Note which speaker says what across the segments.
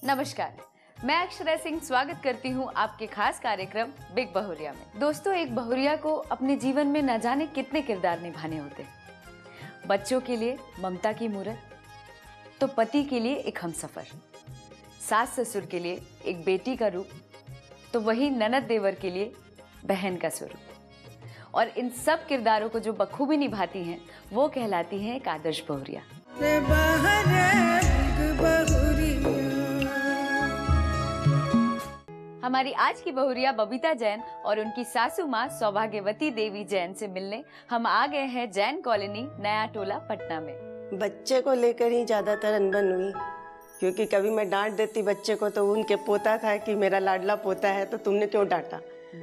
Speaker 1: नमस्कार, मैं अक्षरा सिंह स्वागत करती हूँ आपके खास कार्यक्रम बिग बहुरिया में। दोस्तों, एक बहुरिया को अपने जीवन में न जाने कितने किरदार निभाने होते हैं। बच्चों के लिए ममता की मूरत, तो पति के लिए एक हमसफर, सास ससुर के लिए एक बेटी का रूप, तो वही ननद देवर के लिए बहन का स्वरूप। और इन सब किरदारों को जो बखूबी निभाती हैं वो कहलाती हैं एक आदर्श बहुरिया। हमारी आज की बहुरिया बबीता जैन और उनकी सासू माँ सौभाग्यवती देवी जैन से मिलने हम आ गए हैं जैन कॉलोनी, नया टोला, पटना में।
Speaker 2: बच्चे को लेकर ही ज्यादातर अनबन हुई, क्योंकि कभी मैं डांट देती बच्चे को तो उनके पोता था कि मेरा लाडला पोता है तो तुमने क्यों डांटा।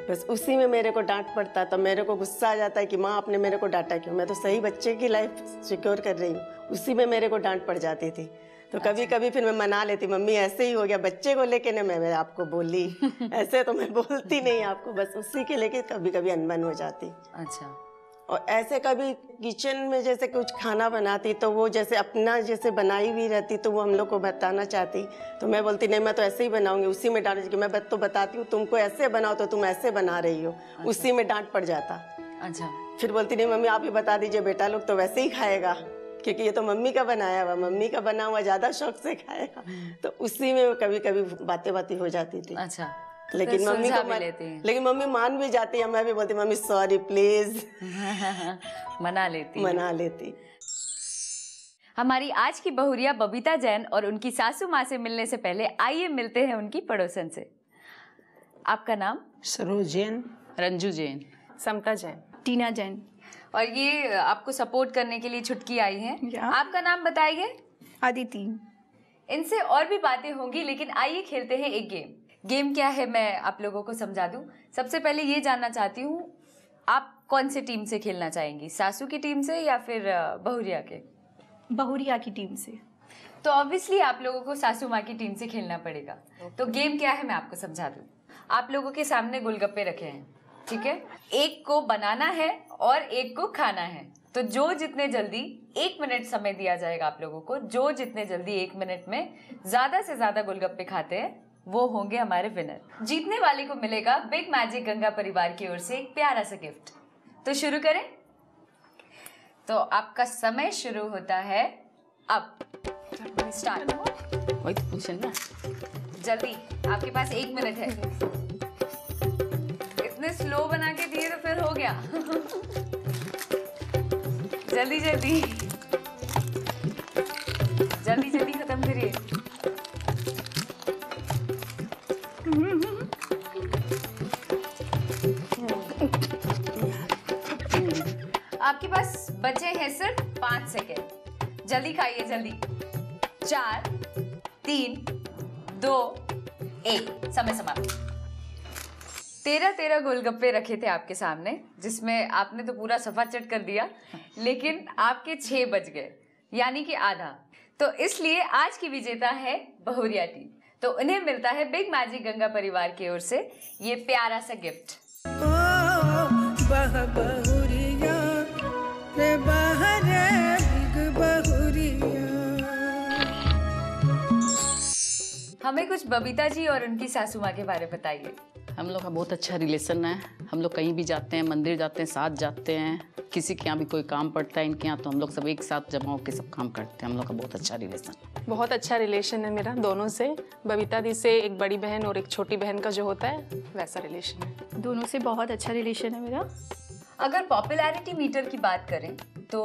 Speaker 2: बस उसी में मेरे को डांट पड़ता, तो मेरे को गुस्सा आ जाता है कि माँ आपने मेरे को डांटा क्यों, मैं तो सही बच्चे की लाइफ सिक्योर कर रही हूँ। उसी में मेरे को डांट पड़ जाती थी। तो कभी कभी फिर मैं मना लेती, मम्मी ऐसे ही हो गया बच्चे को लेके ना, मैं आपको बोली ऐसे तो मैं बोलती नहीं आपको, बस उसी के लेके कभी कभी अनबन हो जाती।
Speaker 1: अच्छा।
Speaker 2: और ऐसे कभी किचन में जैसे कुछ खाना बनाती तो वो जैसे अपना जैसे बनाई हुई रहती तो वो हम लोग को बताना चाहती, तो मैं बोलती नहीं मैं तो ऐसे ही बनाऊंगी। उसी में डांट कि मैं तो बताती हूँ तुमको ऐसे बनाओ तो तुम ऐसे बना रही हो। अच्छा। उसी में डांट पड़ जाता। अच्छा। फिर बोलती नहीं मम्मी आप ही बता दीजिए, बेटा लोग तो वैसे ही खाएगा, क्योंकि ये तो मम्मी का बनाया हुआ, मम्मी का बना हुआ ज्यादा शौक से खाएगा। तो उसी में कभी कभी बातें हो जाती थी। अच्छा। लेकिन मम्मी को लेकिन मम्मी मान भी जाती है, मैं भी बोलती मम्मी सॉरी प्लीज
Speaker 1: मना लेती। हमारी आज की बहुरिया बबीता जैन और उनकी सासू माँ से मिलने से पहले आइए मिलते हैं उनकी पड़ोसन से। आपका नाम?
Speaker 3: सरोज जैन,
Speaker 4: रंजू जैन,
Speaker 5: समता जैन,
Speaker 6: टीना जैन।
Speaker 1: और ये आपको सपोर्ट करने के लिए छुटकी आई हैं। आपका नाम बताइए?
Speaker 6: आदिति।
Speaker 1: इनसे और भी बातें होंगी, लेकिन आइए खेलते हैं एक गेम। गेम क्या है मैं आप लोगों को समझा दूं। सबसे पहले ये जानना चाहती हूँ आप कौन से टीम से खेलना चाहेंगी, सासू की टीम से या फिर बहुरिया के?
Speaker 6: बहुरिया की टीम से।
Speaker 1: तो ऑब्वियसली आप लोगों को सासू माँ की टीम से खेलना पड़ेगा। तो गेम क्या है मैं आपको समझा दूं। आप लोगों के सामने गोलगप्पे रखे हैं, ठीक है? एक को बनाना है और एक को खाना है। तो जो जितने जल्दी 1 मिनट समय दिया जाएगा आप लोगों को, जो जितने जल्दी 1 मिनट में ज्यादा से ज्यादा गोलगप्पे खाते हैं वो होंगे हमारे विनर। जीतने वाले को मिलेगा बिग मैजिक गंगा परिवार की ओर से एक प्यारा सा गिफ्ट। तो शुरू करें? तो आपका समय शुरू होता है अब। स्टार्ट।
Speaker 4: वही तो पूछन ना,
Speaker 1: जल्दी, आपके पास 1 मिनट है। इतने स्लो बना के दिए तो फिर हो गया। जल्दी जल्दी जल्दी जल्दी खत्म करिए। आपके पास बचे हैं सिर्फ 5 सेकेंड। जल्दी खाइए, जल्दी। 4, 3, 2, 1, समय समाप्त। 13 गोलगप्पे रखे थे आपके सामने, जिसमें आपने तो पूरा सफा चट कर दिया, लेकिन आपके 6 बच गए, यानी कि आधा। तो इसलिए आज की विजेता है बहुरिया टीम। तो उन्हें मिलता है बिग मैजिक गंगा परिवार की ओर से ये प्यारा सा गिफ्ट। हमें कुछ बबीता जी और उनकी सासू माँ के बारे में बताइए।
Speaker 4: हम लोग का बहुत अच्छा रिलेशन है। हम लोग कहीं भी जाते हैं, मंदिर जाते हैं, साथ जाते हैं, किसी के यहाँ भी कोई काम पड़ता है इनके यहाँ तो हम लोग सब एक साथ जमा होकर सब काम करते हैं। हम लोग का बहुत अच्छा रिलेशन।
Speaker 5: बहुत अच्छा रिलेशन है मेरा दोनों से। बबीता दी से एक बड़ी बहन और एक छोटी बहन का जो होता है वैसा रिलेशन है।
Speaker 6: दोनों से बहुत अच्छा रिलेशन है मेरा।
Speaker 1: अगर पॉपुलैरिटी मीटर की बात करें तो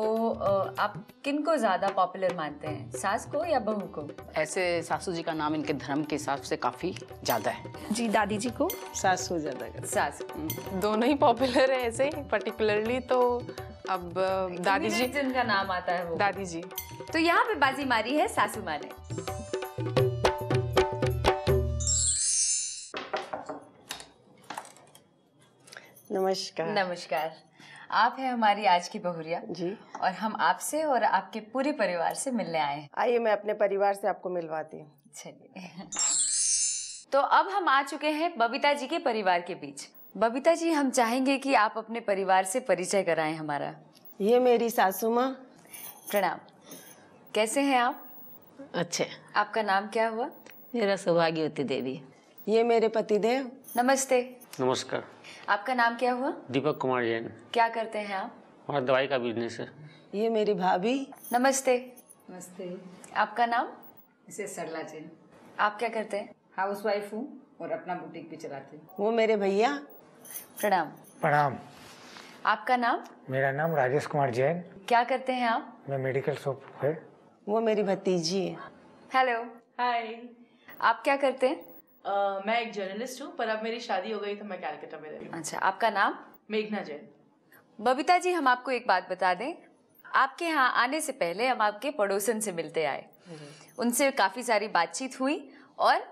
Speaker 1: आप किनको ज्यादा पॉपुलर मानते हैं, सास को या बहू को?
Speaker 4: ऐसे सासू जी का नाम इनके धर्म के हिसाब से काफी ज्यादा है।
Speaker 6: जी, दादी जी को।
Speaker 3: सासू ज्यादा करती।
Speaker 1: सास।
Speaker 5: दोनों ही पॉपुलर है ऐसे पर्टिकुलरली। तो अब दादी जी
Speaker 1: जिनका नाम आता है वो
Speaker 5: दादी जी।
Speaker 1: तो यहाँ पे बाजी मारी है सासू माँ ने।
Speaker 2: नमस्कार।
Speaker 1: नमस्कार। आप हैं हमारी आज की बहुरिया
Speaker 2: जी,
Speaker 1: और हम आपसे और आपके पूरे परिवार से मिलने आए हैं।
Speaker 2: आइए मैं अपने परिवार से आपको मिलवाती हूँ।
Speaker 1: चलिए। तो अब हम आ चुके हैं बबीता जी के परिवार के बीच। बबीता जी, हम चाहेंगे कि आप अपने परिवार से परिचय कराएं हमारा।
Speaker 2: ये मेरी सासू माँ।
Speaker 1: प्रणाम। कैसे हैं आप?
Speaker 3: अच्छे।
Speaker 1: आपका नाम क्या हुआ?
Speaker 3: मेरा सौभाग्यवती देवी।
Speaker 2: ये मेरे पतिदेव।
Speaker 1: नमस्ते,
Speaker 7: नमस्कार।
Speaker 1: आपका नाम क्या हुआ?
Speaker 7: दीपक कुमार जैन।
Speaker 1: क्या करते हैं आप?
Speaker 7: हमारा दवाई का बिजनेस है।
Speaker 2: ये मेरी भाभी।
Speaker 1: नमस्ते,
Speaker 3: नमस्ते।
Speaker 1: आपका नाम?
Speaker 3: इसे सरला जैन।
Speaker 1: आप क्या करते हैं?
Speaker 3: हाउस वाइफ हूँ और अपना बुटीक भी चलाती हूँ।
Speaker 2: वो मेरे भैया।
Speaker 1: प्रणाम।
Speaker 8: प्रणाम।
Speaker 1: आपका नाम?
Speaker 8: मेरा नाम राजेश कुमार जैन।
Speaker 1: क्या करते हैं आप?
Speaker 8: मैं मेडिकल शॉप है।
Speaker 2: वो मेरी भतीजी है।
Speaker 1: हेलो,
Speaker 9: हाय।
Speaker 1: आप क्या करते हैं?
Speaker 9: मैं एक जर्नलिस्ट हूँ, पर अब मेरी शादी हो गई तो मैं कैलकाटा में रह रही हूँ।
Speaker 1: अच्छा, आपका नाम?
Speaker 9: मेघना जैन।
Speaker 1: बबीता जी, हम आपको एक बात बता दें, आपके यहाँ आने से पहले हम आपके पड़ोसन से मिलते आए, उनसे काफ़ी सारी बातचीत हुई और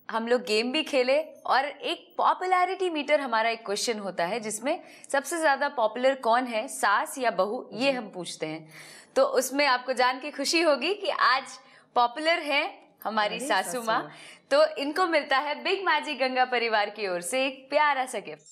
Speaker 1: हम लोग गेम भी खेले और एक पॉपुलैरिटी मीटर हमारा एक क्वेश्चन होता है जिसमें सबसे ज़्यादा पॉपुलर कौन है, सास या बहू, ये हम पूछते हैं। तो उसमें आपको जान के खुशी होगी कि आज पॉपुलर है हमारी सासू माँ, तो इनको मिलता है बिग मैजिक गंगा परिवार की ओर से एक प्यारा सा गिफ्ट।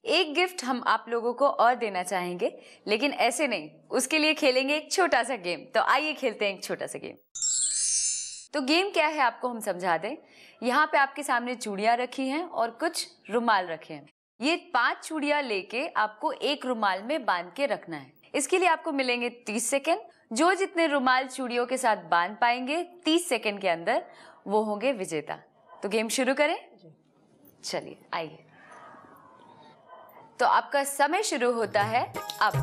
Speaker 1: एक गिफ्ट हम आप लोगों को और देना चाहेंगे, लेकिन ऐसे नहीं, उसके लिए खेलेंगे एक छोटा सा गेम। तो आइए खेलते हैं एक छोटा सा गेम। तो गेम क्या है आपको हम समझा दें। यहाँ पे आपके सामने चूड़ियाँ रखी हैं और कुछ रुमाल रखे हैं। ये 5 चूड़ियाँ लेके आपको एक रुमाल में बांध के रखना है। इसके लिए आपको मिलेंगे 30 सेकेंड। जो जितने रुमाल चूड़ियों के साथ बांध पाएंगे 30 सेकेंड के अंदर, वो होंगे विजेता। तो गेम शुरू करें? चलिए आइए। तो आपका समय शुरू होता है अब।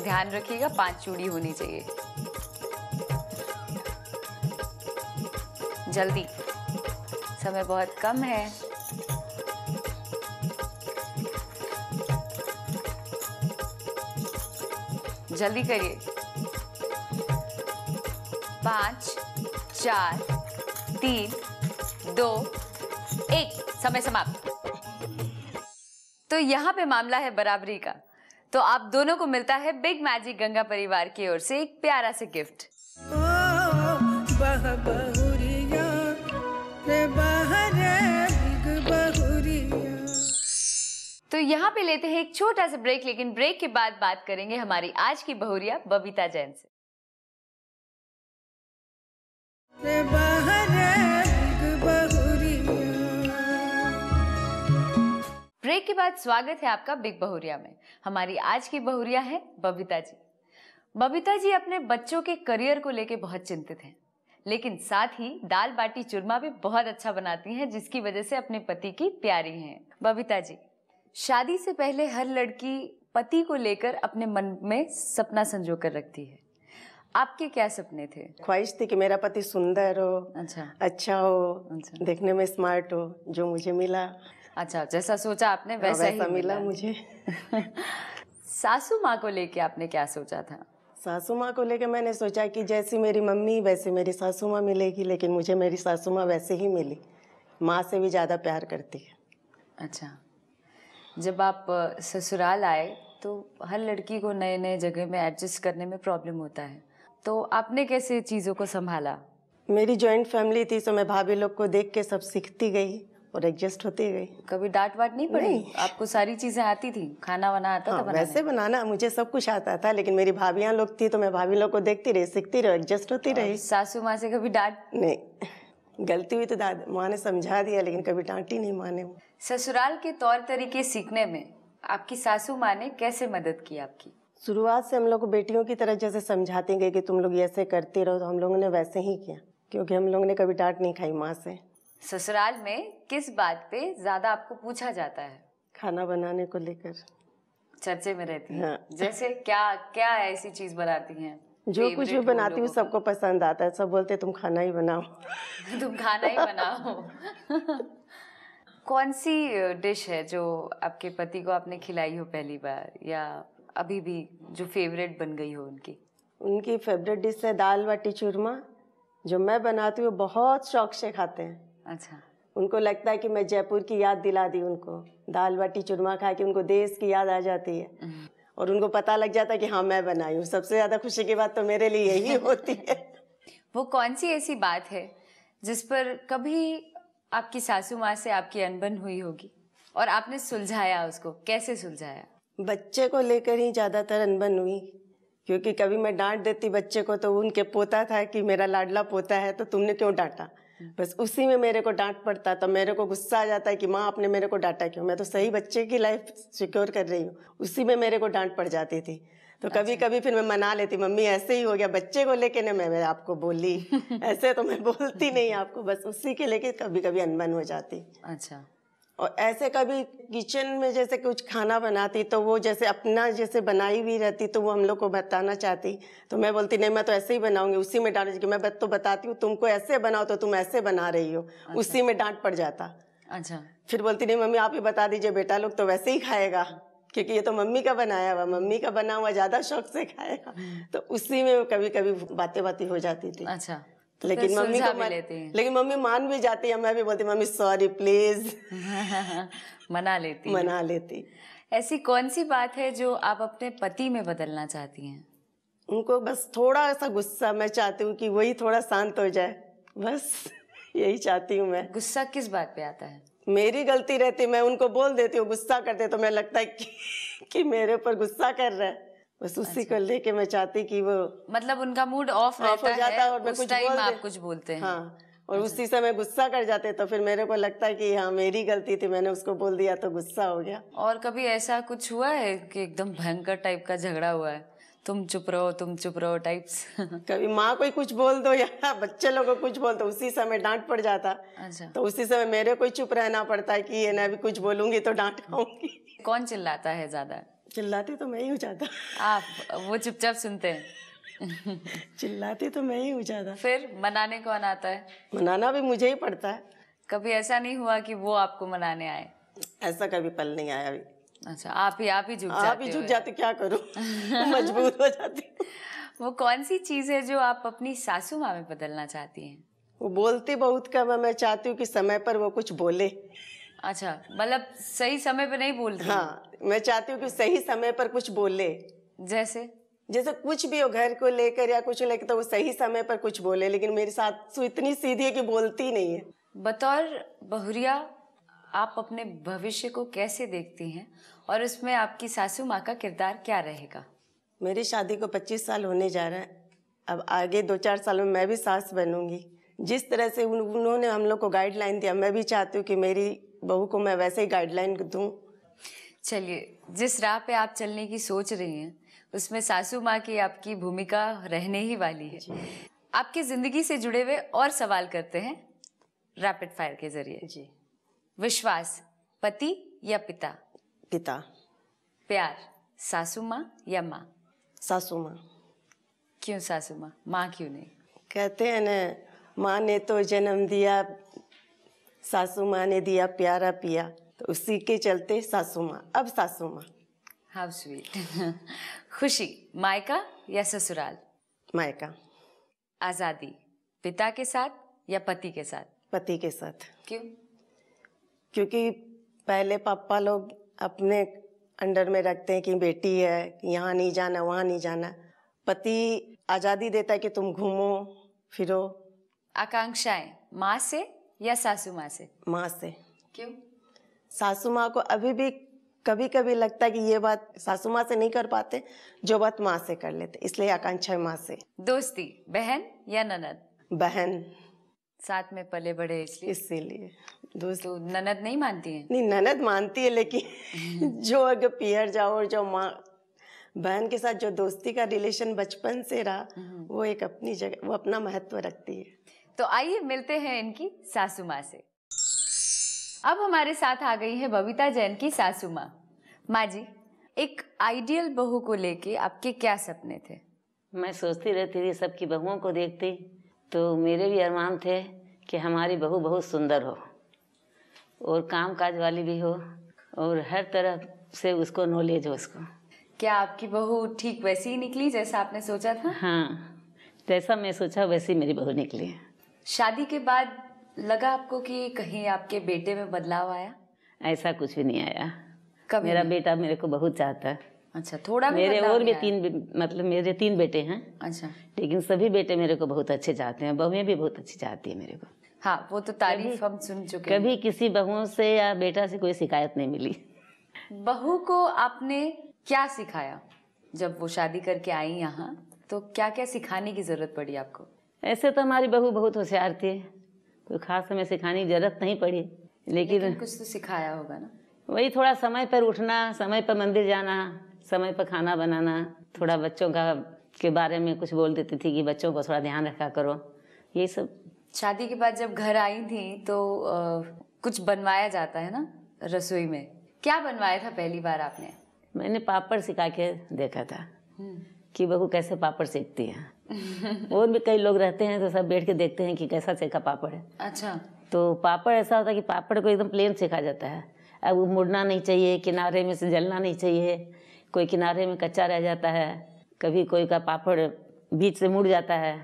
Speaker 1: ध्यान रखिएगा 5 चूड़ी होनी चाहिए। जल्दी, समय बहुत कम है। जल्दी करिए। 5, 4, 3, 2, 1, समय समाप्त। तो यहाँ पे मामला है बराबरी का। तो आप दोनों को मिलता है बिग मैजिक गंगा परिवार की ओर से एक प्यारा सा गिफ्ट। तो यहाँ पे लेते हैं एक छोटा सा ब्रेक, लेकिन ब्रेक के बाद बात करेंगे हमारी आज की बहुरिया बबीता जैन से। ब्रेक के बाद स्वागत है आपका बिग बहुरिया में। हमारी आज की बहुरिया है बबीता जी। बबीता जी अपने बच्चों के करियर को लेके बहुत चिंतित हैं, लेकिन साथ ही दाल बाटी चूरमा भी बहुत अच्छा बनाती हैं, जिसकी वजह से अपने पति की प्यारी हैं। बबीता जी, शादी से पहले हर लड़की पति को लेकर अपने मन में सपना संजो कर रखती है। आपके क्या सपने थे?
Speaker 2: ख्वाहिश थी कि मेरा पति सुंदर हो, अच्छा हो, देखने में स्मार्ट हो, जो मुझे मिला।
Speaker 1: अच्छा, जैसा सोचा आपने वैसा ही
Speaker 2: मिला मुझे।
Speaker 1: सासू माँ को लेके आपने क्या सोचा था?
Speaker 2: सासू माँ को लेके मैंने सोचा कि जैसी मेरी मम्मी वैसे मेरी सासू माँ मिलेगी, लेकिन मुझे मेरी सासू माँ वैसे ही मिली, माँ से भी ज़्यादा प्यार करती है।
Speaker 1: अच्छा, जब आप ससुराल आए तो हर लड़की को नए नए जगह में एडजस्ट करने में प्रॉब्लम होता है, तो आपने कैसे चीज़ों को संभाला?
Speaker 2: मेरी जॉइंट फैमिली थी, तो मैं भाभी लोग को देख के सब सीखती गई और एडजस्ट होती गई।
Speaker 1: कभी डांट वाट नहीं पड़ी? नहीं। आपको सारी चीजें आती थी, खाना वाना आता था बनाने?
Speaker 2: वैसे बनाना मुझे सब कुछ आता था, लेकिन मेरी भाभियां लोग थी तो मैं भाभी लोग को देखती रही, सीखती रही, एडजस्ट होती रही।
Speaker 1: सासू माँ से कभी डांट?
Speaker 2: नहीं, गलती हुई तो माँ ने समझा दिया, लेकिन कभी डांटी नहीं माँ ने।
Speaker 1: ससुराल के तौर तरीके सीखने में आपकी सासू माँ ने कैसे मदद की आपकी?
Speaker 2: शुरुआत से हम लोग को बेटियों की तरह जैसे समझाती गई कि तुम लोग ऐसे करते रहो, तो हम लोगों ने वैसे ही किया, क्योंकि हम लोगों ने कभी डांट नहीं खाई माँ से।
Speaker 1: ससुराल में किस बात पे ज्यादा आपको पूछा जाता है?
Speaker 2: खाना बनाने को लेकर
Speaker 1: चर्चे में रहती है। हाँ। जैसे क्या क्या ऐसी चीज बनाती हैं?
Speaker 2: जो कुछ भी बनाती हूँ सबको पसंद आता है, सब बोलते तुम खाना ही बनाओ।
Speaker 1: तुम खाना ही बनाओ। कौन सी डिश है जो आपके पति को आपने खिलाई हो पहली बार, या अभी भी जो फेवरेट बन गई हो उनकी?
Speaker 2: उनकी फेवरेट डिश है दाल बाटी चूरमा, जो मैं बनाती हूँ बहुत शौक से खाते हैं।
Speaker 1: अच्छा,
Speaker 2: उनको लगता है कि मैं जयपुर की याद दिला दी उनको। दाल बाटी चूरमा खा के उनको देश की याद आ जाती है और उनको पता लग जाता है कि हाँ मैं बनाई हूँ। सबसे ज़्यादा खुशी की बात तो मेरे लिए यही होती है।
Speaker 1: वो कौन सी ऐसी बात है जिस पर कभी आपकी सासू माँ से आपकी अनबन हुई होगी और आपने सुलझाया उसको, कैसे सुलझाया?
Speaker 2: बच्चे को लेकर ही ज़्यादातर अनबन हुई, क्योंकि कभी मैं डांट देती बच्चे को तो उनके पोता था कि मेरा लाडला पोता है तो तुमने क्यों डांटा, बस उसी में मेरे को डांट पड़ता। तो मेरे को गुस्सा आ जाता है कि माँ आपने मेरे को डांटा क्यों, मैं तो सही बच्चे की लाइफ सिक्योर कर रही हूँ, उसी में मेरे को डांट पड़ जाती थी। तो कभी कभी फिर मैं मना लेती, मम्मी ऐसे ही हो गया बच्चे को लेके ना, मैं आपको बोली ऐसे तो मैं बोलती नहीं आपको, बस उसी के लेके कभी कभी अनबन हो जाती।
Speaker 1: अच्छा।
Speaker 2: और ऐसे कभी किचन में जैसे कुछ खाना बनाती तो वो जैसे अपना जैसे बनाई हुई रहती तो वो हम लोग को बताना चाहती, तो मैं बोलती नहीं मैं तो ऐसे ही बनाऊंगी, उसी में डांट कि मैं तो बताती हूँ तुमको ऐसे बनाओ तो तुम ऐसे बना रही हो। अच्छा। उसी में डांट पड़ जाता।
Speaker 1: अच्छा।
Speaker 2: फिर बोलती नहीं मम्मी आप ही बता दीजिए, बेटा लोग तो वैसे ही खाएगा क्योंकि ये तो मम्मी का बनाया हुआ, मम्मी का बना हुआ ज़्यादा शौक से खाएगा। तो उसी में कभी कभी बातें हो जाती थी।
Speaker 1: अच्छा।
Speaker 2: लेकिन मम्मी को लेकिन मम्मी मान भी जाती है, मैं भी बोलती मम्मी सॉरी प्लीज
Speaker 1: मना लेती। ऐसी कौन सी बात है जो आप अपने पति में बदलना चाहती हैं?
Speaker 2: उनको बस थोड़ा सा गुस्सा, मैं चाहती हूँ कि वही थोड़ा शांत हो जाए, बस यही चाहती हूँ मैं।
Speaker 1: गुस्सा किस बात पे आता है?
Speaker 2: मेरी गलती रहती, मैं उनको बोल देती हूँ, गुस्सा करते तो मैं लगता है कि मेरे ऊपर गुस्सा कर रहा है, बस उसी को लेके मैं चाहती कि वो
Speaker 1: मतलब उनका मूड ऑफ रहता
Speaker 2: हो जाता है और मैं
Speaker 1: उस
Speaker 2: कुछ
Speaker 1: टाइम
Speaker 2: बोल
Speaker 1: आप कुछ बोलते हैं।
Speaker 2: हाँ, और उसी समय गुस्सा कर जाते तो फिर मेरे को लगता है कि हाँ मेरी गलती थी, मैंने उसको बोल दिया तो गुस्सा हो गया।
Speaker 1: और कभी ऐसा कुछ हुआ है कि एकदम भयंकर टाइप का झगड़ा हुआ है, तुम चुप रहो टाइप्स?
Speaker 2: कभी माँ कोई कुछ बोल दो या बच्चे लोगों को कुछ बोल दो, उसी समय डांट पड़ जाता।
Speaker 1: अच्छा।
Speaker 2: तो उसी समय मेरे को चुप रहना पड़ता है कि ये ना भी कुछ बोलूंगी तो डांट खाऊंगी।
Speaker 1: कौन चिल्लाता है ज्यादा?
Speaker 2: चिल्लाती तो मैं ही हूँ ज्यादा।
Speaker 1: आप, वो चुपचाप सुनते हैं?
Speaker 2: चिल्लाती तो मैं ही हूँ ज्यादा।
Speaker 1: फिर मनाने कौन आता है?
Speaker 2: मनाना भी मुझे ही पड़ता है।
Speaker 1: कभी ऐसा नहीं हुआ कि वो आपको मनाने आए?
Speaker 2: ऐसा कभी पल नहीं आया अभी।
Speaker 1: अच्छा, आप ही झुक
Speaker 2: जाते क्या करूं मजबूर हो जाती।
Speaker 1: वो कौन सी चीज है जो आप अपनी सासू माँ में बदलना चाहती हैं?
Speaker 2: वो बोलती बहुत कम है, मैं चाहती हूँ कि समय पर वो कुछ बोले।
Speaker 1: अच्छा, मतलब सही समय पे नहीं बोलती?
Speaker 2: हाँ, मैं चाहती हूँ कि सही समय पर कुछ बोले।
Speaker 1: जैसे
Speaker 2: कुछ भी हो घर को लेकर या कुछ लेकर तो वो सही समय पर कुछ बोले, लेकिन मेरी सासू इतनी सीधी है कि बोलती नहीं है।
Speaker 1: बतौर बहुरिया आप अपने भविष्य को कैसे देखती हैं और उसमें आपकी सासू माँ का किरदार क्या रहेगा?
Speaker 2: मेरी शादी को 25 साल होने जा रहा है, अब आगे 2-4 साल में मैं भी सास बनूंगी। जिस तरह से उन्होंने हम लोग को गाइडलाइन दिया, मैं भी चाहती हूँ कि मेरी बहू को मैं वैसे ही गाइडलाइन दूँ।
Speaker 1: चलिए, जिस राह पे आप चलने की सोच रही हैं उसमें सासू माँ की आपकी भूमिका रहने ही वाली है। आपकी जिंदगी से जुड़े हुए और सवाल करते हैं रैपिड फायर के जरिए।
Speaker 2: जी।
Speaker 1: विश्वास, पति या पिता?
Speaker 2: पिता।
Speaker 1: प्यार, सासू माँ या माँ?
Speaker 2: सासू माँ।
Speaker 1: क्यों सासू माँ, माँ क्यों नहीं?
Speaker 2: कहते हैं ना, माँ ने तो जन्म दिया, सासू माँ ने दिया प्यारा पिया, तो उसी के चलते सासू माँ, अब सासू माँ।
Speaker 1: How sweet. खुशी, मायका या ससुराल?
Speaker 2: मायका।
Speaker 1: आजादी, पिता के साथ या पति के साथ?
Speaker 2: पति के साथ।
Speaker 1: क्यों?
Speaker 2: क्योंकि पहले पापा लोग अपने अंडर में रखते हैं कि बेटी है, यहाँ नहीं जाना वहाँ नहीं जाना। पति आज़ादी देता है कि तुम घूमो फिरो।
Speaker 1: आकांक्षाएं, माँ से या सासू माँ से?
Speaker 2: माँ से।
Speaker 1: क्यों?
Speaker 2: सासू माँ को अभी भी कभी कभी लगता है कि ये बात सासू माँ से नहीं कर पाते, जो बात माँ से कर लेते, इसलिए आकांक्षा है माँ से।
Speaker 1: दोस्ती, बहन या ननद?
Speaker 2: बहन।
Speaker 1: साथ में पले बड़े
Speaker 2: इसीलिए दोस्त।
Speaker 1: तो ननद नहीं मानती हैं?
Speaker 2: नहीं, ननद मानती है, लेकिन जो अगर पियर जाओ और जो माँ बहन के साथ जो दोस्ती का रिलेशन बचपन से रहा, वो एक अपनी जगह, वो अपना महत्व रखती है।
Speaker 1: तो आइए मिलते हैं इनकी सासू माँ से। अब हमारे साथ आ गई है बबीता जैन की सासू माँ। माँ जी, एक आइडियल बहू को लेके आपके क्या सपने थे?
Speaker 3: मैं सोचती रहती थी सबकी बहुओं को देखती, तो मेरे भी अरमान थे कि हमारी बहू बहुत सुंदर हो और काम काज वाली भी हो और हर तरह से उसको नॉलेज हो उसको।
Speaker 1: क्या आपकी बहू ठीक वैसी ही निकली जैसा आपने सोचा था?
Speaker 3: हाँ, जैसा मैं सोचा वैसी मेरी बहू निकली।
Speaker 1: शादी के बाद लगा आपको कि कहीं आपके बेटे में बदलाव आया?
Speaker 3: ऐसा कुछ भी नहीं आया।
Speaker 1: कभी
Speaker 3: मेरा
Speaker 1: नहीं?
Speaker 3: बेटा मेरे को बहुत चाहता है।
Speaker 1: अच्छा, थोड़ा भी
Speaker 3: मेरे
Speaker 1: बदलाव
Speaker 3: और भी
Speaker 1: नहीं आया?
Speaker 3: मतलब मेरे 3 बेटे हैं।
Speaker 1: अच्छा।
Speaker 3: लेकिन सभी बेटे मेरे को बहुत अच्छे चाहते हैं, बहुएं भी बहुत अच्छी चाहती है मेरे को।
Speaker 1: हाँ, वो तो तारीफ हम सुन चुके हैं।
Speaker 3: कभी किसी बहुओं से या बेटा से कोई शिकायत नहीं मिली।
Speaker 1: बहू को आपने क्या सिखाया जब वो शादी करके आई यहाँ? तो क्या क्या सिखाने की जरूरत पड़ी आपको?
Speaker 3: ऐसे तो हमारी बहू बहुत होशियार थी, कोई खास हमें सिखाने की जरूरत नहीं पड़ी, लेकिन
Speaker 1: कुछ तो सिखाया होगा ना।
Speaker 3: वही थोड़ा समय पर उठना, समय पर मंदिर जाना, समय पर खाना बनाना, थोड़ा बच्चों का के बारे में कुछ बोल देती थी कि बच्चों को थोड़ा ध्यान रखा करो, यही सब।
Speaker 1: शादी के बाद जब घर आई थी तो कुछ बनवाया जाता है ना रसोई में, क्या बनवाया था पहली बार आपने?
Speaker 3: मैंने पापड़ सिखा के देखा था कि बहू कैसे पापड़ सेकती है। और भी कई लोग रहते हैं तो सब बैठ के देखते हैं कि कैसा सेका पापड़ है।
Speaker 1: अच्छा।
Speaker 3: तो पापड़ ऐसा होता है कि पापड़ को एकदम प्लेन सेका जाता है, अब वो मुड़ना नहीं चाहिए, किनारे में से जलना नहीं चाहिए, कोई किनारे में कच्चा रह जाता है, कभी कोई का पापड़ बीच से मुड़ जाता है,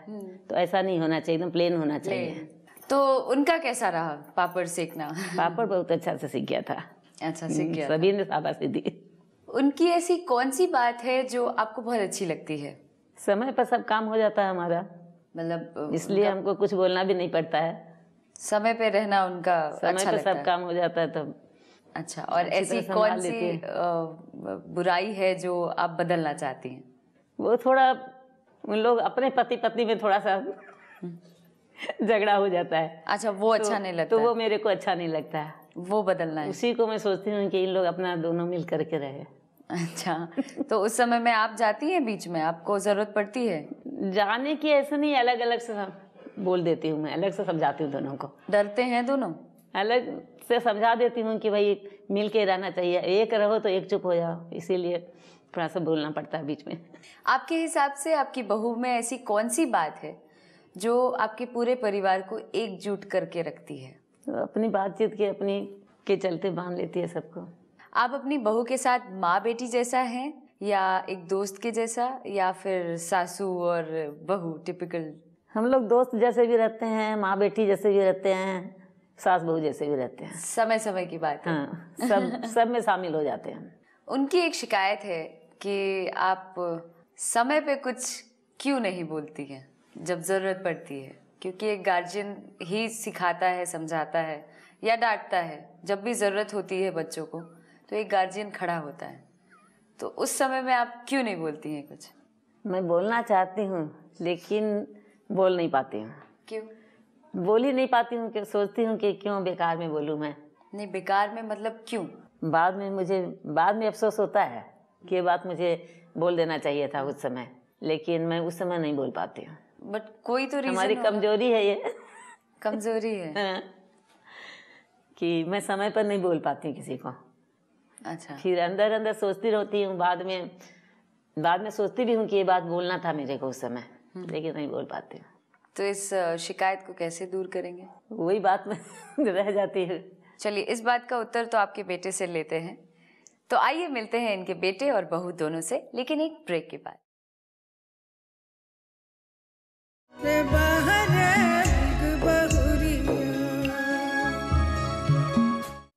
Speaker 3: तो ऐसा नहीं होना चाहिए, एकदम प्लेन होना चाहिए।
Speaker 1: तो उनका कैसा रहा पापड़ सेकना?
Speaker 3: पापड़ बहुत अच्छा से सीख गया था।
Speaker 1: अच्छा, सीख गया।
Speaker 3: सभी ने शाबाशी दी।
Speaker 1: उनकी ऐसी कौन सी बात है जो आपको बहुत अच्छी लगती है?
Speaker 3: समय पर सब काम हो जाता है हमारा,
Speaker 1: मतलब
Speaker 3: इसलिए हमको कुछ बोलना भी नहीं पड़ता है।
Speaker 1: समय पे रहना उनका
Speaker 3: समय
Speaker 1: अच्छा
Speaker 3: पर
Speaker 1: लगता
Speaker 3: सब
Speaker 1: है।
Speaker 3: काम हो जाता है तब।
Speaker 1: अच्छा, और
Speaker 3: अच्छी
Speaker 1: ऐसी
Speaker 3: तरह
Speaker 1: कौन
Speaker 3: संभाल
Speaker 1: सी
Speaker 3: लेती
Speaker 1: बुराई है जो आप बदलना चाहती हैं?
Speaker 3: वो थोड़ा उन लोग अपने पति पत्नी में थोड़ा सा झगड़ा हो जाता है।
Speaker 1: अच्छा, वो अच्छा नहीं लगता
Speaker 3: तो
Speaker 1: है।
Speaker 3: वो मेरे को अच्छा नहीं लगता है,
Speaker 1: वो बदलना है।
Speaker 3: उसी को मैं सोचती हूँ कि इन लोग अपना दोनों मिल करके रहे।
Speaker 1: अच्छा, तो उस समय में आप जाती हैं बीच में, आपको जरूरत पड़ती है?
Speaker 3: जाने की ऐसे नहीं, अलग अलग से बोल देती हूँ, मैं अलग से समझाती हूँ दोनों को।
Speaker 1: डरते हैं दोनों?
Speaker 3: अलग से समझा देती हूँ कि भाई मिल के रहना चाहिए, एक रहो तो एक चुप हो जाओ, इसीलिए थोड़ा सा बोलना पड़ता है बीच में।
Speaker 1: आपके हिसाब से आपकी बहू में ऐसी कौन सी बात है जो आपके पूरे परिवार को एकजुट करके रखती है?
Speaker 3: तो अपनी बातचीत के चलते बांध लेती है सबको।
Speaker 1: आप अपनी बहू के साथ माँ बेटी जैसा हैं या एक दोस्त के जैसा, या फिर सासू और बहू टिपिकल?
Speaker 3: हम लोग दोस्त जैसे भी रहते हैं, माँ बेटी जैसे भी रहते हैं, सास बहू जैसे भी रहते हैं।
Speaker 1: समय समय की बात है।
Speaker 3: हाँ, सब में शामिल हो जाते हैं।
Speaker 1: उनकी एक शिकायत है कि आप समय पे कुछ क्यों नहीं बोलती हैं जब जरूरत पड़ती है, क्योंकि एक गार्जियन ही सिखाता है, समझाता है या डांटता है। जब भी जरूरत होती है बच्चों को तो एक गार्जियन खड़ा होता है, तो उस समय में आप क्यों नहीं बोलती हैं कुछ?
Speaker 3: मैं बोलना चाहती हूँ लेकिन बोल नहीं पाती हूँ।
Speaker 1: क्यों
Speaker 3: बोल ही नहीं पाती हूँ कि सोचती हूँ कि क्यों बेकार में बोलूँ मैं।
Speaker 1: नहीं, बेकार में मतलब क्यों?
Speaker 3: बाद में अफसोस होता है कि ये बात मुझे बोल देना चाहिए था उस समय, लेकिन मैं उस समय नहीं बोल पाती हूँ।
Speaker 1: बट कोई तो रीजन
Speaker 3: हमारी कमजोरी है ये।
Speaker 1: कमजोरी है।
Speaker 3: हाँ, कि मैं समय पर नहीं बोल पाती हूँ किसी को।
Speaker 1: अच्छा,
Speaker 3: फिर अंदर अंदर सोचती रहती हूँ, बाद में सोचती भी हूँ कि ये बात बोलना था मेरे को उस समय, लेकिन नहीं बोल पाती हूँ।
Speaker 1: तो इस शिकायत को कैसे दूर करेंगे?
Speaker 3: वही बात में रह जाती है।
Speaker 1: चलिए, इस बात का उत्तर तो आपके बेटे से लेते हैं। तो आइए मिलते हैं इनके बेटे और बहू दोनों से, लेकिन एक ब्रेक के बाद।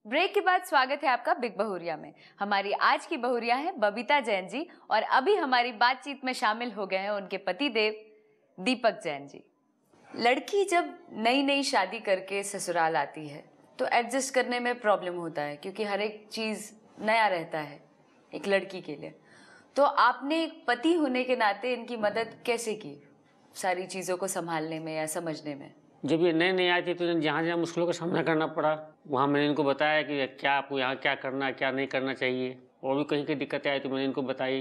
Speaker 1: ब्रेक के बाद स्वागत है आपका बिग बहुरिया में। हमारी आज की बहुरिया है बबीता जैन जी, और अभी हमारी बातचीत में शामिल हो गए हैं उनके पति देव दीपक जैन जी। लड़की जब नई नई शादी करके ससुराल आती है तो एडजस्ट करने में प्रॉब्लम होता है, क्योंकि हर एक चीज़ नया रहता है एक लड़की के लिए। तो आपने एक पति होने के नाते इनकी मदद कैसे की सारी चीज़ों को संभालने में या समझने में?
Speaker 7: जब ये नए नए आई थी तो जहाँ जहाँ मुश्किलों का सामना करना पड़ा, वहाँ मैंने इनको बताया कि क्या आपको यहाँ क्या करना है, क्या नहीं करना चाहिए। और भी कहीं कहीं दिक्कतें आई तो मैंने इनको बताई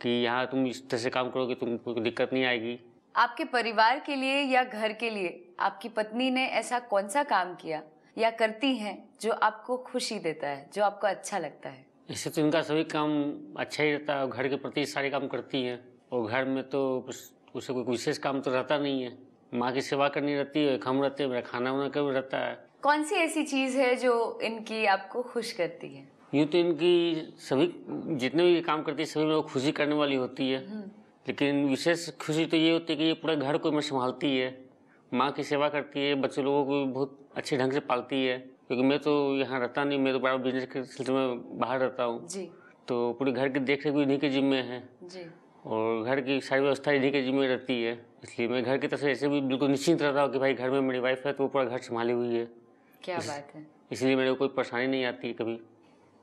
Speaker 7: कि यहाँ तुम इस तरह से काम करोगे तुमको कोई दिक्कत नहीं आएगी।
Speaker 1: आपके परिवार के लिए या घर के लिए आपकी पत्नी ने ऐसा कौन सा काम किया या करती हैं जो आपको खुशी देता है, जो आपको अच्छा लगता है?
Speaker 7: इससे तो इनका सभी काम अच्छा ही रहता है, घर के प्रति सारे काम करती हैं। और घर में तो उसे कोई विशेष काम तो रहता नहीं है, माँ की सेवा करनी रहती है, हम रहते हैं, मेरा खाना वाना का भी रहता है।
Speaker 1: कौन सी ऐसी चीज़ है जो इनकी आपको खुश करती है?
Speaker 7: यूँ तो इनकी सभी जितने भी काम करती है सभी में वो खुशी करने वाली होती है, लेकिन विशेष खुशी तो ये होती है कि ये पूरे घर को मैं संभालती है, माँ की सेवा करती है, बच्चे लोगों को भी बहुत अच्छे ढंग से पालती है। क्योंकि मैं तो यहाँ रहता नहीं, मैं तो बड़ा बिजनेस के सिलसिले में बाहर रहता हूँ
Speaker 1: जी।
Speaker 7: तो पूरे घर की देख रेख भी इन्हीं के जिम्मे है।
Speaker 1: जी।
Speaker 7: और घर की सारी व्यवस्था इन्हीं के जिम्मे रहती है, इसलिए मैं घर की तरफ से ऐसे भी बिल्कुल निश्चिंत रहता हूँ कि भाई घर में मेरी वाइफ है तो वो पूरा घर संभाली हुई है।
Speaker 1: क्या बात है।
Speaker 7: इसलिए मेरे को कोई परेशानी नहीं आती कभी।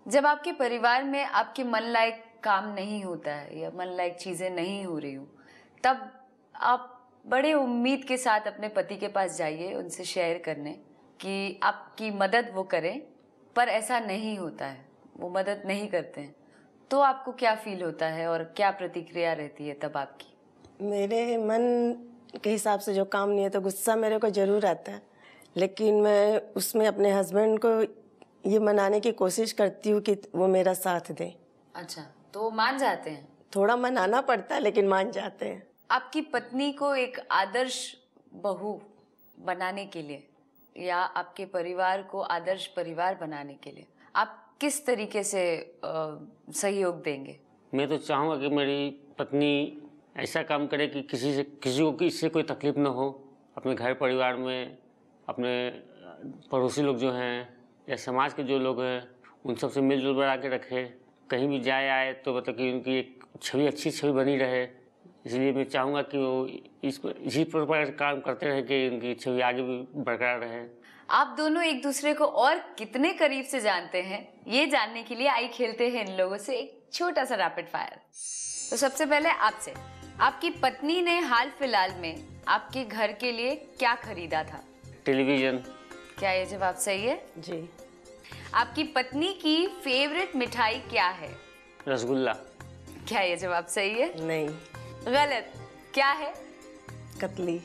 Speaker 1: जब आपके परिवार में आपके मन लायक काम नहीं होता है या मन लायक चीजें नहीं हो रही हो, तब आप बड़े उम्मीद के साथ अपने पति के पास जाइए उनसे शेयर करने कि आपकी मदद वो करें, पर ऐसा नहीं होता है, वो मदद नहीं करते हैं, तो आपको क्या फील होता है और क्या प्रतिक्रिया रहती है तब आपकी?
Speaker 2: मेरे मन के हिसाब से जो काम नहीं है तो गुस्सा मेरे को ज़रूर आता है, लेकिन मैं उसमें अपने हस्बैंड को ये मनाने की कोशिश करती हूँ कि वो मेरा साथ दें।
Speaker 1: अच्छा, तो वो मान जाते हैं?
Speaker 2: थोड़ा मनाना पड़ता है लेकिन मान जाते हैं।
Speaker 1: आपकी पत्नी को एक आदर्श बहू बनाने के लिए या आपके परिवार को आदर्श परिवार बनाने के लिए आप किस तरीके से सहयोग देंगे?
Speaker 7: मैं तो चाहूँगा कि मेरी पत्नी ऐसा काम करे कि किसी को इससे कोई तकलीफ ना हो, अपने घर परिवार में, अपने पड़ोसी लोग जो हैं या समाज के जो लोग हैं उन सब से मिलजुल बना के रखे, कहीं भी जाए आए तो मतलब कि उनकी एक छवि, अच्छी छवि बनी रहे। इसलिए मैं चाहूँगा कि वो इसी प्रकार काम करते रहे कि उनकी छवि आगे भी बरकरार रहे।
Speaker 1: आप दोनों एक दूसरे को और कितने करीब से जानते हैं, ये जानने के लिए आई खेलते हैं इन लोगों से एक छोटा सा रैपिड फायर। तो सबसे पहले आपसे, आपकी पत्नी ने हाल फिलहाल में आपके घर के लिए क्या खरीदा था?
Speaker 7: टेलीविजन।
Speaker 1: क्या ये जवाब सही है?
Speaker 2: जी।
Speaker 1: आपकी पत्नी की फेवरेट मिठाई क्या है?
Speaker 7: रसगुल्ला।
Speaker 1: क्या ये जवाब सही है?
Speaker 2: नहीं।
Speaker 1: गलत। क्या है?
Speaker 2: कतली।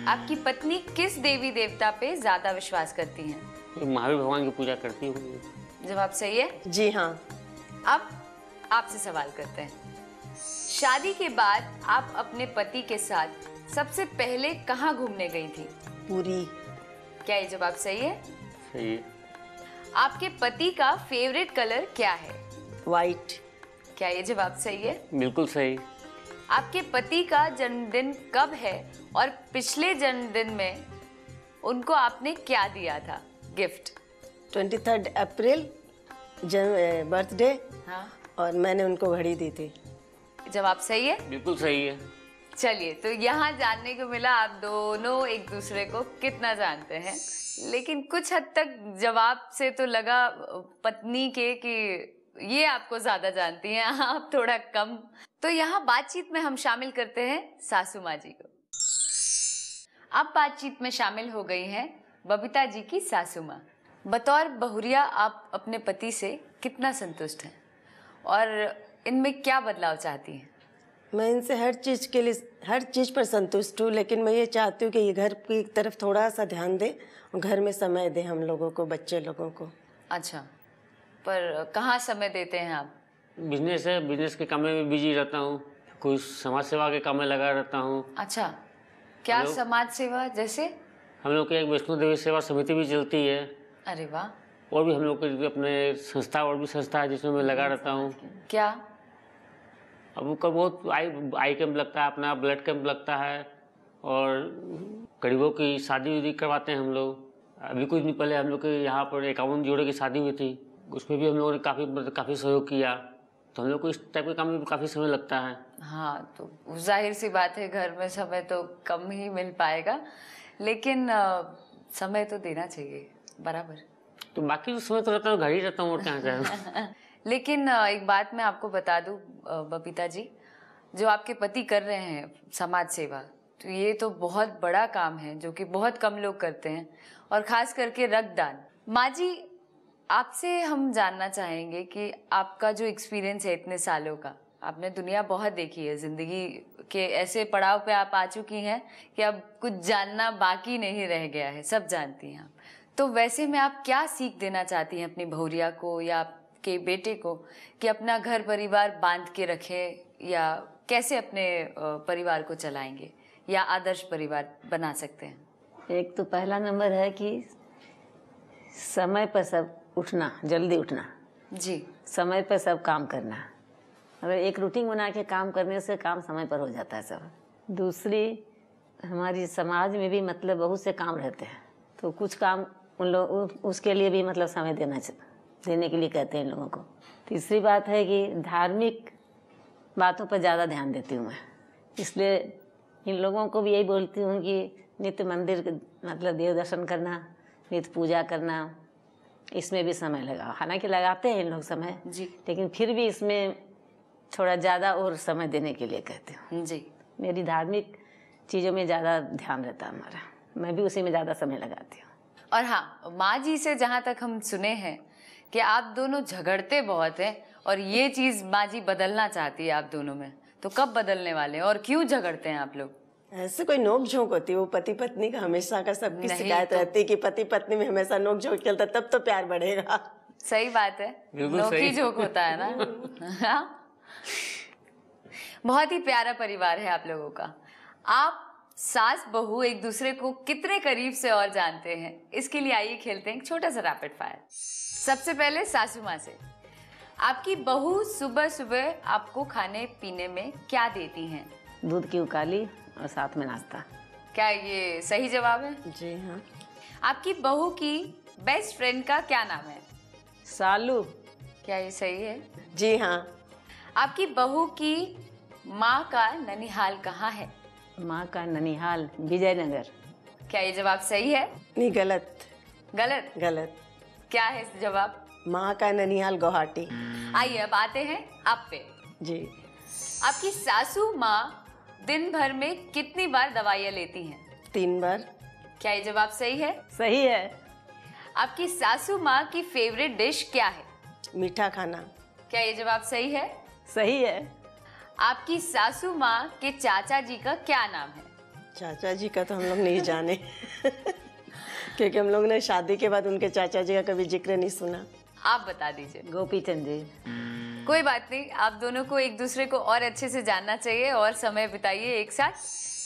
Speaker 1: आपकी पत्नी किस देवी देवता पे ज्यादा विश्वास करती हैं?
Speaker 7: महावीर भगवान की पूजा करती हूँ।
Speaker 1: जवाब सही है?
Speaker 2: जी हाँ।
Speaker 1: अब आपसे सवाल करते हैं, शादी के बाद आप अपने पति के साथ सबसे पहले कहाँ घूमने गई थी?
Speaker 2: पूरी।
Speaker 1: क्या ये जवाब सही है?
Speaker 7: सही है।
Speaker 1: आपके पति का फेवरेट कलर क्या है?
Speaker 2: वाइट।
Speaker 1: क्या ये जवाब सही है?
Speaker 7: बिल्कुल सही।
Speaker 1: आपके पति का जन्मदिन कब है और पिछले जन्मदिन में उनको आपने क्या दिया था गिफ्ट?
Speaker 2: 23 अप्रैल बर्थडे।
Speaker 1: हाँ।
Speaker 2: और मैंने उनको घड़ी दी थी।
Speaker 1: जवाब सही है?
Speaker 7: बिल्कुल सही है।
Speaker 1: चलिए, तो यहाँ जानने को मिला आप दोनों एक दूसरे को कितना जानते हैं, लेकिन कुछ हद तक जवाब से तो लगा पत्नी के कि ये आपको ज्यादा जानती हैं, आप थोड़ा कम। तो यहाँ बातचीत में हम शामिल करते हैं सासू माँ जी को। अब बातचीत में शामिल हो गई हैं बबीता जी की सासू माँ। बतौर बहुरिया आप अपने पति से कितना संतुष्ट हैं और इनमें क्या बदलाव चाहती हैं?
Speaker 2: मैं इनसे हर चीज़ पर संतुष्ट हूँ, लेकिन मैं ये चाहती हूँ कि ये घर की तरफ थोड़ा सा ध्यान दे और घर में समय दे हम लोगों को, बच्चे लोगों को।
Speaker 1: अच्छा, पर कहाँ समय देते हैं आप?
Speaker 7: बिजनेस है, बिजनेस के काम में बिजी रहता हूँ, कोई समाज सेवा के काम में लगा रहता हूँ।
Speaker 1: अच्छा, क्या समाज सेवा जैसे?
Speaker 7: हम लोग की एक वैष्णो देवी सेवा समिति भी चलती है।
Speaker 1: अरे वाह।
Speaker 7: और भी हम लोग के अपने संस्था और भी संस्था है जिसमें मैं लगा रहता हूँ।
Speaker 1: क्या?
Speaker 7: अब उनका बहुत आई कैंप लगता है, अपना ब्लड कैंप लगता है और गरीबों की शादी उदी करवाते हैं हम लोग। अभी कुछ दिन पहले हम लोग के यहाँ पर 51 जोड़े की शादी हुई थी, उसमें भी हम लोगों ने काफ़ी सहयोग किया। तो हम लोग को इस टाइप के काम में काफ़ी समय लगता है।
Speaker 1: हाँ, तो जाहिर सी बात है घर में समय तो कम ही मिल पाएगा, लेकिन समय तो देना चाहिए बराबर।
Speaker 7: तो बाकी जो समय तो रहता है घर ही रहता हूँ और कहाँ जाए।
Speaker 1: लेकिन एक बात मैं आपको बता दूं बबीता जी, जो आपके पति कर रहे हैं समाज सेवा, तो ये तो बहुत बड़ा काम है जो कि बहुत कम लोग करते हैं, और ख़ास करके रक्तदान। माँ जी, आपसे हम जानना चाहेंगे कि आपका जो एक्सपीरियंस है इतने सालों का, आपने दुनिया बहुत देखी है, ज़िंदगी के ऐसे पड़ाव पे आप आ चुकी हैं कि अब कुछ जानना बाकी नहीं रह गया है, सब जानती हैं आप। तो वैसे में आप क्या सीख देना चाहती हैं अपनी बहुरिया को या आपके बेटे को कि अपना घर परिवार बांध के रखें, या कैसे अपने परिवार को चलाएंगे या आदर्श परिवार बना सकते हैं?
Speaker 3: एक तो पहला नंबर है कि समय पर सब उठना, जल्दी उठना
Speaker 1: जी,
Speaker 3: समय पर सब काम करना। अगर एक रूटीन बना के काम करने से काम समय पर हो जाता है सब। दूसरी, हमारी समाज में भी मतलब बहुत से काम रहते हैं, तो कुछ काम उन लोग उसके लिए भी मतलब समय देने के लिए कहते हैं इन लोगों को। तीसरी बात है कि धार्मिक बातों पर ज़्यादा ध्यान देती हूँ मैं। इसलिए इन लोगों को भी यही बोलती हूँ कि नित्य मंदिर मतलब देव दर्शन करना, नित्य पूजा करना, इसमें भी समय लगा। हालांकि लगाते हैं इन लोग समय
Speaker 1: जी,
Speaker 3: लेकिन फिर भी इसमें थोड़ा ज़्यादा और समय देने के लिए कहती हूँ
Speaker 1: जी।
Speaker 3: मेरी धार्मिक चीज़ों में ज़्यादा ध्यान रहता है हमारा, मैं भी उसी में ज़्यादा समय लगाती हूँ।
Speaker 1: और हाँ, माँ जी से जहाँ तक हम सुने हैं कि आप दोनों झगड़ते बहुत हैं और ये चीज़ माँ जी बदलना चाहती है आप दोनों में, तो कब बदलने वाले हैं और क्यों झगड़ते हैं आप लोग?
Speaker 2: ऐसे कोई नोक झोंक होती है, वो पति पत्नी का हमेशा का सबकी
Speaker 1: नहीं
Speaker 2: शिकायत
Speaker 1: तो-
Speaker 2: रहती है कि पति पत्नी में हमेशा नोक झोंक चलता, तब तो प्यार बढ़ेगा।
Speaker 1: सही बात है,
Speaker 7: बिल्कुल
Speaker 1: नोकी
Speaker 7: सही।
Speaker 1: झोंक होता है ना। हाँ? बहुत ही प्यारा परिवार है आप लोगों का। आप सास बहू एक दूसरे को कितने करीब से और जानते हैं, इसके लिए आइए खेलते हैं एक छोटा सा रैपिड फायर। सबसे पहले सासू माँ से, आपकी बहू सुबह सुबह आपको खाने पीने में क्या देती हैं?
Speaker 3: दूध की उकाली और साथ में नाश्ता।
Speaker 1: क्या ये सही जवाब है?
Speaker 2: जी हाँ।
Speaker 1: आपकी बहू की बेस्ट फ्रेंड का क्या नाम है?
Speaker 3: सालू।
Speaker 1: क्या ये सही है?
Speaker 2: जी हाँ।
Speaker 1: आपकी बहू की माँ का ननिहाल कहाँ है?
Speaker 3: माँ का ननिहाल विजयनगर।
Speaker 1: क्या ये जवाब सही है?
Speaker 2: नहीं, गलत।
Speaker 1: गलत?
Speaker 2: गलत।
Speaker 1: क्या है इस जवाब?
Speaker 2: माँ का ननिहाल गुवाहाटी।
Speaker 1: आइए अब आते हैं आप पे।
Speaker 2: जी।
Speaker 1: आपकी सासू माँ दिन भर में कितनी बार दवाइयाँ लेती हैं?
Speaker 2: 3 बार।
Speaker 1: क्या ये जवाब सही है?
Speaker 3: सही है।
Speaker 1: आपकी सासू माँ की फेवरेट डिश क्या है?
Speaker 2: मीठा खाना।
Speaker 1: क्या ये जवाब सही है?
Speaker 3: सही है।
Speaker 1: आपकी सासू माँ के चाचा जी का क्या नाम है?
Speaker 2: चाचा जी का तो हम लोग नहीं जाने क्योंकि हम लोग ने शादी के बाद उनके चाचा जी का कभी जिक्र नहीं सुना।
Speaker 1: आप बता दीजिए।
Speaker 3: गोपी चंद जी।
Speaker 1: कोई बात नहीं, आप दोनों को एक दूसरे को और अच्छे से जानना चाहिए और समय बिताइए एक साथ।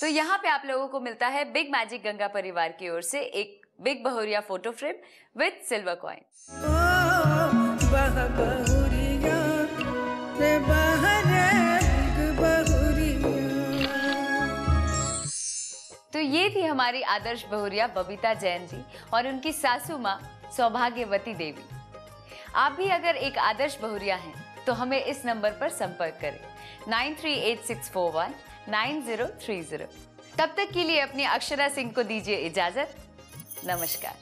Speaker 1: तो यहाँ पे आप लोगों को मिलता है बिग मैजिक गंगा परिवार की ओर से एक बिग बहुरिया photo frame with silver coin. तो ये थी हमारी आदर्श बहुरिया बबीता जैन जी और उनकी सासू माँ सौभाग्यवती देवी। आप भी अगर एक आदर्श बहुरिया हैं तो हमें इस नंबर पर संपर्क करें 9386419030। तब तक के लिए अपनी अक्षरा सिंह को दीजिए इजाजत। नमस्कार।